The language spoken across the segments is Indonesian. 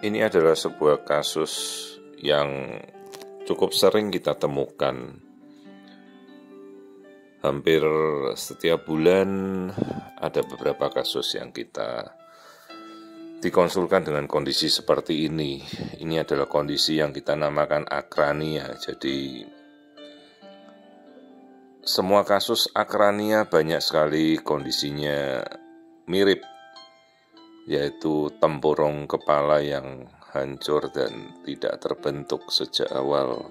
Ini adalah sebuah kasus yang cukup sering kita temukan. Hampir setiap bulan ada beberapa kasus yang kita dikonsulkan dengan kondisi seperti ini. Ini adalah kondisi yang kita namakan akrania. Jadi semua kasus akrania banyak sekali kondisinya mirip, yaitu tempurung kepala yang hancur dan tidak terbentuk sejak awal.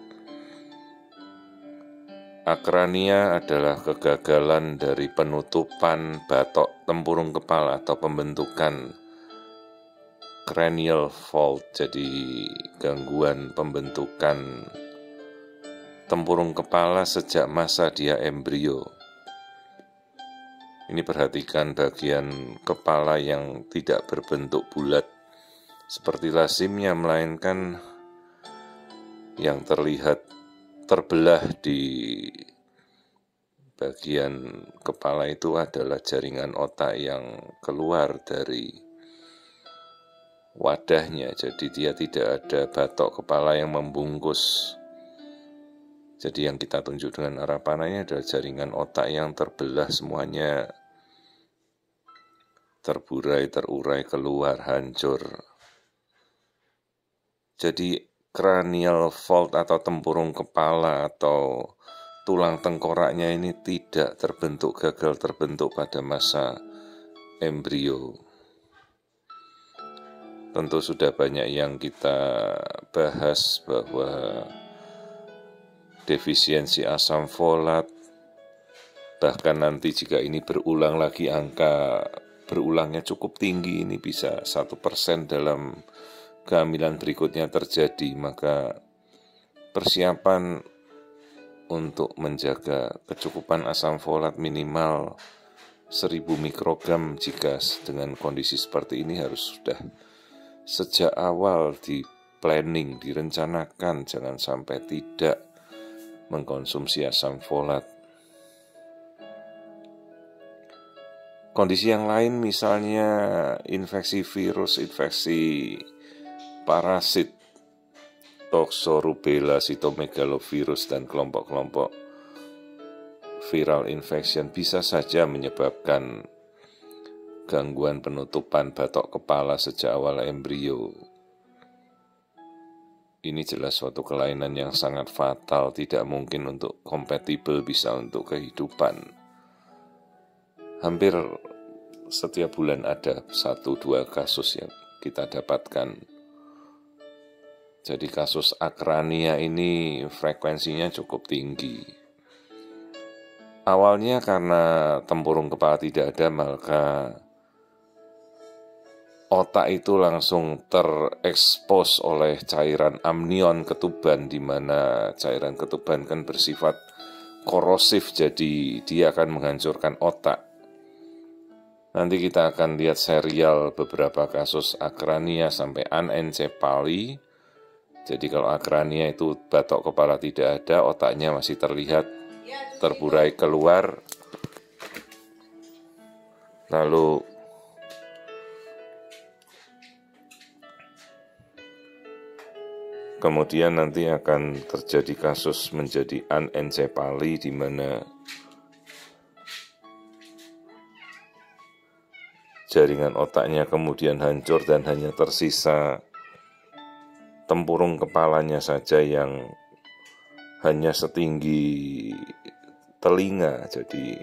Akrania adalah kegagalan dari penutupan batok tempurung kepala atau pembentukan cranial fault, jadi gangguan pembentukan tempurung kepala sejak masa dia embrio. Ini perhatikan bagian kepala yang tidak berbentuk bulat seperti lazimnya, melainkan yang terlihat terbelah di bagian kepala itu adalah jaringan otak yang keluar dari wadahnya. Jadi dia tidak ada batok kepala yang membungkus. Jadi yang kita tunjuk dengan arah panahnya adalah jaringan otak yang terbelah, semuanya terburai, terurai, keluar, hancur. Jadi cranial fault atau tempurung kepala atau tulang tengkoraknya ini tidak terbentuk, gagal terbentuk pada masa embrio. Tentu sudah banyak yang kita bahas bahwa defisiensi asam folat, bahkan nanti jika ini berulang lagi, angka berulangnya cukup tinggi, ini bisa 1% dalam kehamilan berikutnya terjadi, maka persiapan untuk menjaga kecukupan asam folat minimal 1000 mikrogram jika dengan kondisi seperti ini harus sudah sejak awal di planning, direncanakan, jangan sampai tidak mengkonsumsi asam folat. Kondisi yang lain misalnya infeksi virus, infeksi parasit, toxorubella, cytomegalovirus, dan kelompok-kelompok viral infection bisa saja menyebabkan gangguan penutupan batok kepala sejak awal embrio. Ini jelas suatu kelainan yang sangat fatal, tidak mungkin untuk kompatibel bisa untuk kehidupan. Hampir setiap bulan ada 1-2 kasus yang kita dapatkan. Jadi kasus akrania ini frekuensinya cukup tinggi. Awalnya karena tempurung kepala tidak ada, maka otak itu langsung terekspos oleh cairan amnion ketuban, di mana cairan ketuban kan bersifat korosif, jadi dia akan menghancurkan otak. Nanti kita akan lihat serial beberapa kasus akrania sampai anencefali. Jadi kalau akrania itu batok kepala tidak ada, otaknya masih terlihat terburai keluar. Lalu kemudian nanti akan terjadi kasus menjadi anencefali, di mana jaringan otaknya kemudian hancur dan hanya tersisa tempurung kepalanya saja yang hanya setinggi telinga, jadi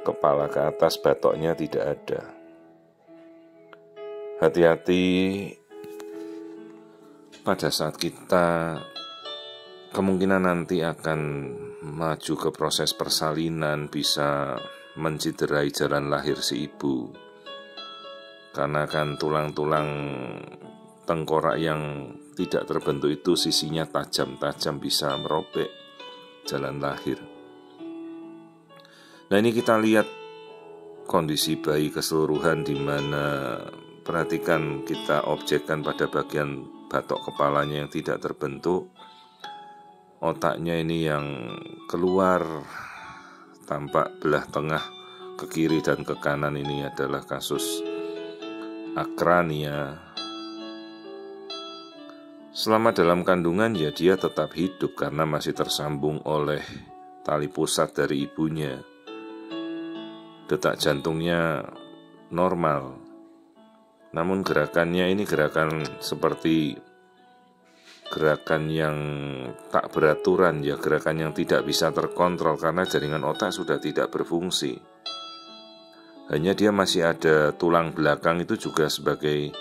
kepala ke atas batoknya tidak ada. Hati-hati pada saat kita kemungkinan nanti akan maju ke proses persalinan, bisa menciderai jalan lahir si ibu, karena kan tulang-tulang tengkorak yang tidak terbentuk itu sisinya tajam-tajam, bisa merobek jalan lahir. Nah, ini kita lihat kondisi bayi keseluruhan, di mana perhatikan, kita objekkan pada bagian batok kepalanya yang tidak terbentuk, otaknya ini yang keluar tampak belah tengah ke kiri dan ke kanan. Ini adalah kasus akrania. Selama dalam kandungan ya dia tetap hidup karena masih tersambung oleh tali pusat dari ibunya. Detak jantungnya normal. Namun gerakannya ini gerakan seperti gerakan yang tak beraturan, ya gerakan yang tidak bisa terkontrol karena jaringan otak sudah tidak berfungsi. Hanya dia masih ada tulang belakang itu juga sebagai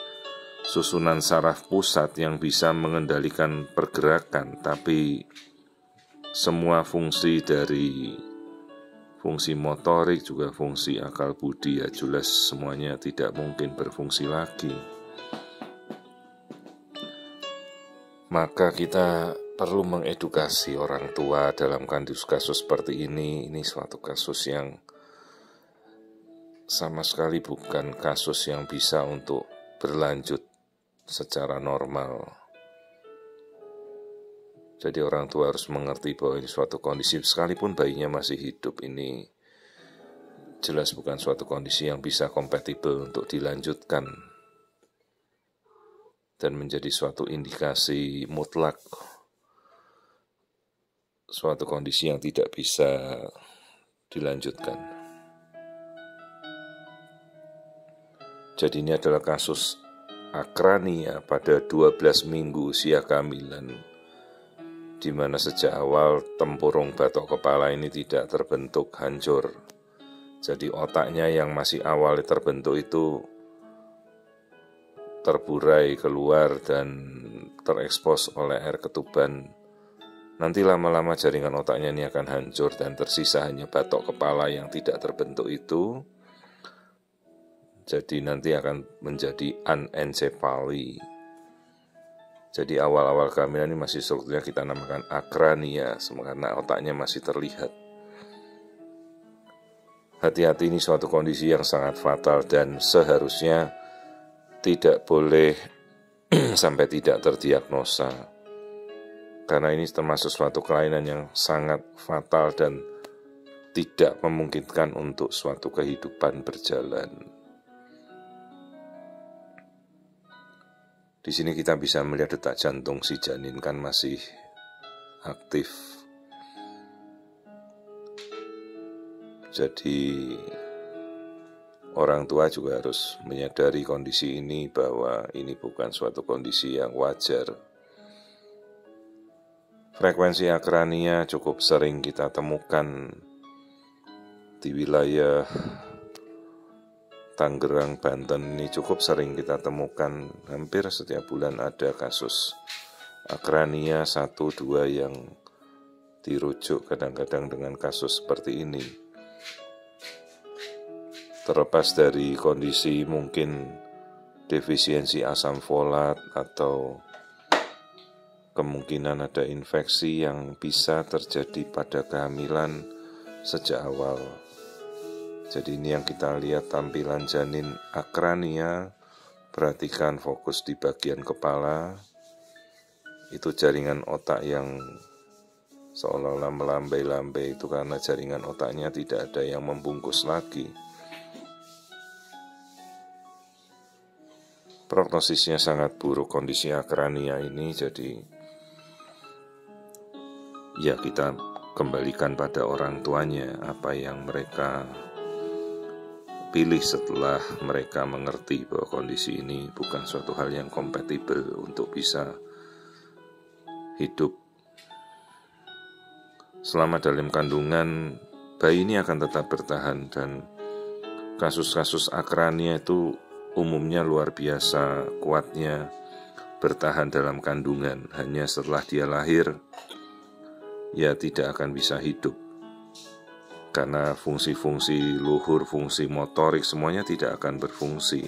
susunan saraf pusat yang bisa mengendalikan pergerakan, tapi semua fungsi dari fungsi motorik juga fungsi akal budi ya jelas semuanya tidak mungkin berfungsi lagi. Maka kita perlu mengedukasi orang tua dalam kasus seperti ini. Ini suatu kasus yang sama sekali bukan kasus yang bisa untuk berlanjut secara normal. Jadi orang tua harus mengerti bahwa ini suatu kondisi, sekalipun bayinya masih hidup, ini jelas bukan suatu kondisi yang bisa kompatibel untuk dilanjutkan dan menjadi suatu indikasi mutlak suatu kondisi yang tidak bisa dilanjutkan. Jadi ini adalah kasus akrania pada 12 minggu usia kehamilan, di mana sejak awal tempurung batok kepala ini tidak terbentuk, hancur. Jadi otaknya yang masih awal terbentuk itu terburai keluar dan terekspos oleh air ketuban. Nanti lama-lama jaringan otaknya ini akan hancur dan tersisa hanya batok kepala yang tidak terbentuk itu. Jadi nanti akan menjadi anencefali. Jadi awal-awal kehamilan ini masih strukturnya kita namakan akrania, karena otaknya masih terlihat. Hati-hati, ini suatu kondisi yang sangat fatal dan seharusnya tidak boleh sampai tidak terdiagnosa. Karena ini termasuk suatu kelainan yang sangat fatal dan tidak memungkinkan untuk suatu kehidupan berjalan. Di sini kita bisa melihat detak jantung si janin kan masih aktif. Jadi orang tua juga harus menyadari kondisi ini bahwa ini bukan suatu kondisi yang wajar. Frekuensi akrania cukup sering kita temukan di wilayah Tangerang, Banten ini cukup sering kita temukan, hampir setiap bulan ada kasus akrania 1-2 yang dirujuk kadang-kadang dengan kasus seperti ini. Terlepas dari kondisi mungkin defisiensi asam folat atau kemungkinan ada infeksi yang bisa terjadi pada kehamilan sejak awal. Jadi ini yang kita lihat tampilan janin akrania, perhatikan fokus di bagian kepala, itu jaringan otak yang seolah-olah melambai-lambai itu karena jaringan otaknya tidak ada yang membungkus lagi. Prognosisnya sangat buruk kondisi akrania ini, jadi ya kita kembalikan pada orang tuanya apa yang mereka pilih setelah mereka mengerti bahwa kondisi ini bukan suatu hal yang kompatibel untuk bisa hidup. Selama dalam kandungan, bayi ini akan tetap bertahan dan kasus-kasus akrania itu umumnya luar biasa kuatnya bertahan dalam kandungan. Hanya setelah dia lahir, ya tidak akan bisa hidup. Karena fungsi-fungsi luhur, fungsi motorik semuanya tidak akan berfungsi.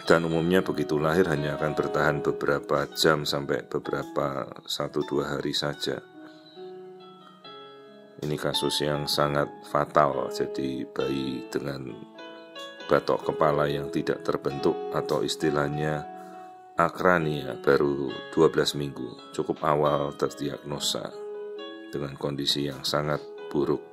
Dan umumnya begitu lahir hanya akan bertahan beberapa jam sampai beberapa 1-2 hari saja. Ini kasus yang sangat fatal, jadi bayi dengan batok kepala yang tidak terbentuk atau istilahnya akrania baru 12 minggu, cukup awal terdiagnosa dengan kondisi yang sangat buruk.